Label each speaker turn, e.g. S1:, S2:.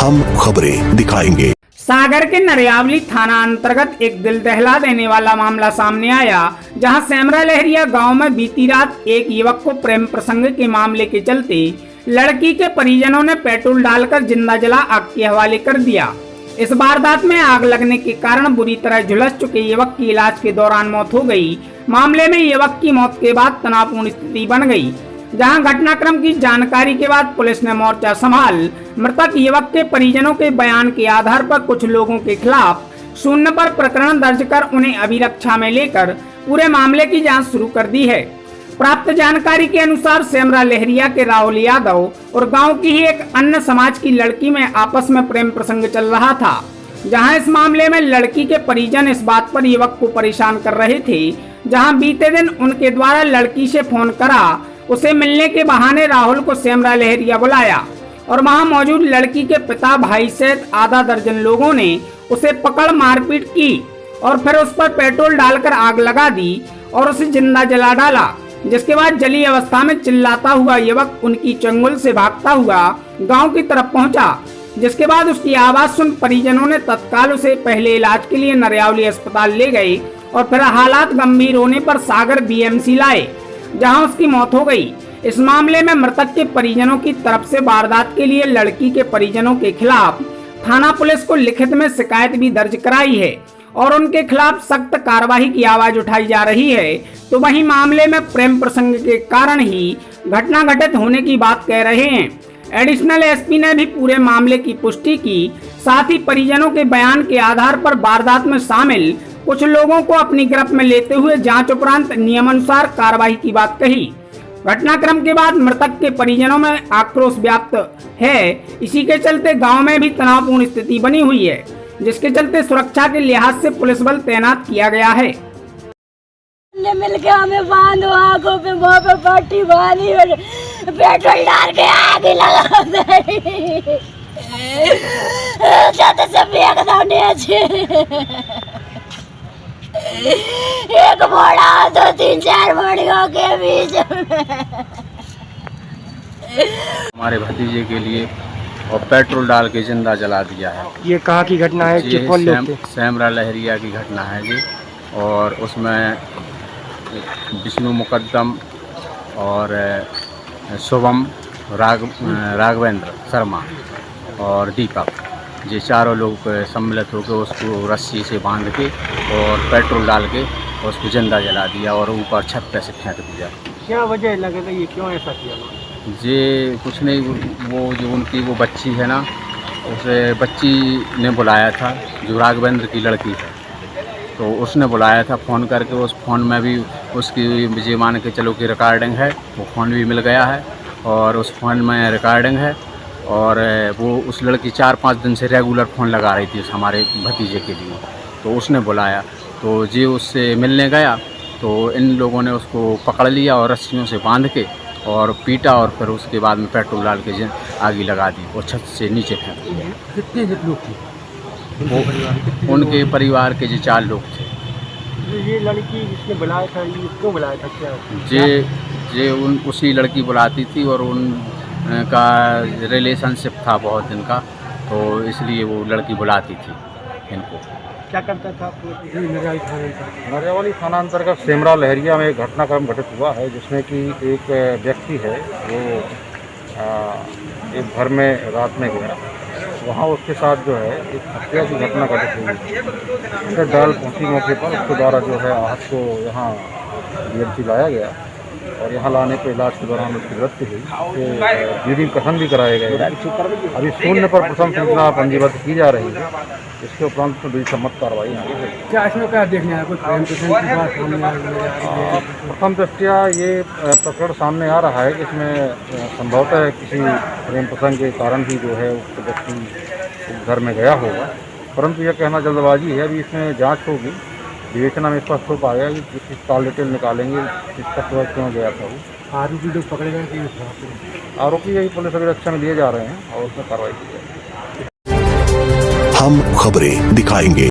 S1: हम खबरें दिखाएंगे।
S2: सागर के नरियावली थाना अंतर्गत एक दिल दहला देने वाला मामला सामने आया, जहां सेमरा लहरिया गांव में बीती रात एक युवक को प्रेम प्रसंग के मामले के चलते लड़की के परिजनों ने पेट्रोल डालकर जिंदा जला आग के हवाले कर दिया। इस वारदात में आग लगने के कारण बुरी तरह झुलस चुके युवक की इलाज के दौरान मौत हो गई। मामले में युवक की मौत के बाद तनावपूर्ण स्थिति बन गई, जहां घटनाक्रम की जानकारी के बाद पुलिस ने मोर्चा संभाल मृतक युवक के परिजनों के बयान के आधार पर कुछ लोगों के खिलाफ शून्य पर प्रकरण दर्ज कर उन्हें अभिरक्षा में लेकर पूरे मामले की जांच शुरू कर दी है। प्राप्त जानकारी के अनुसार सेमरा लहरिया के राहुल यादव और गांव की ही एक अन्य समाज की लड़की में आपस में प्रेम प्रसंग चल रहा था, जहां इस मामले में लड़की के परिजन इस बात पर युवक को परेशान कर रहे थे, जहां बीते दिन उनके द्वारा लड़की से फोन करा उसे मिलने के बहाने राहुल को सेमरा लहरिया बुलाया और वहां मौजूद लड़की के पिता भाई सहित आधा दर्जन लोगों ने उसे पकड़ मारपीट की और फिर उस पर पेट्रोल डालकर आग लगा दी और उसे जिंदा जला डाला। जिसके बाद जली अवस्था में चिल्लाता हुआ युवक उनकी चंगुल से भागता हुआ गांव की तरफ पहुंचा, जिसके बाद उसकी आवाज सुन परिजनों ने तत्काल उसे पहले इलाज के लिए नरियावली अस्पताल ले गए और फिर हालात गंभीर होने पर सागर बीएमसी लाए, जहां उसकी मौत हो गई। इस मामले में मृतक के परिजनों की तरफ से वारदात के लिए लड़की के परिजनों के खिलाफ थाना पुलिस को लिखित में शिकायत भी दर्ज कराई है और उनके खिलाफ सख्त कार्रवाई की आवाज उठाई जा रही है। तो वहीं मामले में प्रेम प्रसंग के कारण ही घटना घटित होने की बात कह रहे हैं। एडिशनल एसपी ने भी पूरे मामले की पुष्टि की, साथ ही परिजनों के बयान के आधार पर वारदात में शामिल कुछ लोगों को अपनी गिरफ्त में लेते हुए जांच उपरांत नियमानुसार कार्रवाई की बात कही। घटनाक्रम के बाद मृतक के परिजनों में आक्रोश व्याप्त है। इसी के चलते गांव में भी तनावपूर्ण स्थिति बनी हुई है, जिसके चलते सुरक्षा के लिहाज से पुलिस बल तैनात किया गया है।
S3: मिलके हमें बांधो, आंखों पे मुंह पे पट्टी बांधी और पेट्रोल डाल के आग लगा दे। छत से फेंक दो नीचे। एक मोड़ा तो 3-4 मोड़ियों के बीच में
S4: हमारे भतीजे के लिए और पेट्रोल डाल के जिंदा जला दिया है।
S5: ये कहाँ की घटना है?
S4: ये
S5: कौन लोग थे?
S4: सेमरा लहरिया की घटना है जी। और उसमें विष्णु मुकद्दम और शुभम राघवेंद्र शर्मा और दीपक, ये चारों लोग सम्मिलित होकर उसको रस्सी से बांध के और पेट्रोल डाल के उसको जिंदा जला दिया और ऊपर छत पे से फेंक दिया।
S5: क्या वजह लगे था, ये क्यों ऐसा किया?
S4: ये कुछ नहीं, वो जो उनकी वो बच्ची है ना, उसे बच्ची ने बुलाया था, जो राघवेंद्र की लड़की है, तो उसने बुलाया था फ़ोन करके। उस फ़ोन में भी उसकी ये मान के चलो कि रिकॉर्डिंग है, वो फ़ोन भी मिल गया है और उस फ़ोन में रिकॉर्डिंग है। और वो उस लड़की 4-5 दिन से रेगुलर फ़ोन लगा रही थी हमारे भतीजे के लिए, तो उसने बुलाया, तो जी उससे मिलने गया तो इन लोगों ने उसको पकड़ लिया और रस्सियों से बांध के और पीटा और फिर उसके बाद में पेट्रोल डाल के आगी लगा दी और छत से नीचे फेंक दिया।
S5: कितने लोग थे?
S4: वो उनके परिवार के जो 4 लोग थे।
S5: ये लड़की जिसने बुलाया था, ये क्यों बुलाया था? क्या
S4: जे उसी लड़की बुलाती थी और उनका रिलेशनशिप था बहुत दिन का, तो इसलिए वो लड़की बुलाती थी इनको।
S5: क्या करता था?
S6: नरियावली थाना अंतर्गत सेमरा लहरिया में एक घटनाक्रम घटित हुआ है, जिसमें कि एक व्यक्ति है वो एक घर में रात में गया, वहाँ उसके साथ जो है एक हत्या की घटना घटित हुई। उसके डाल पहुँची मौके पर उसके द्वारा जो है आहत को यहाँ बीएमसी लाया गया और यहाँ लाने पर इलाज के दौरान उसकी मृत्यु हुई। ब्लीडिंग कथन भी कराए गए। अभी शून्य पर प्रथम सूचना पंजीबद्ध की जा रही है, इसके उपरांत बड़ी सम्मत कार्रवाई की है।
S5: क्या इसमें क्या देखने आया? कुछ प्रेम प्रसंग की बात सामने आ रही है?
S6: प्रथम दृष्टया ये प्रकरण सामने आ रहा है कि इसमें संभवतः किसी प्रेम प्रसंग के कारण ही जो है उस व्यक्ति घर में गया होगा, परंतु यह कहना जल्दबाजी है। अभी इसमें जाँच होगी, विवेचना में स्पष्ट हो पाएगा कि किसी काल डिटेल निकालेंगे किसका सुबह क्यों गया था वो।
S5: आरोपी लोग पकड़े गए कि
S6: आरोपी यही पुलिस अभिरक्षा में लिए जा रहे हैं और उसमें कार्रवाई की जाएगी।
S1: हम खबरें दिखाएंगे।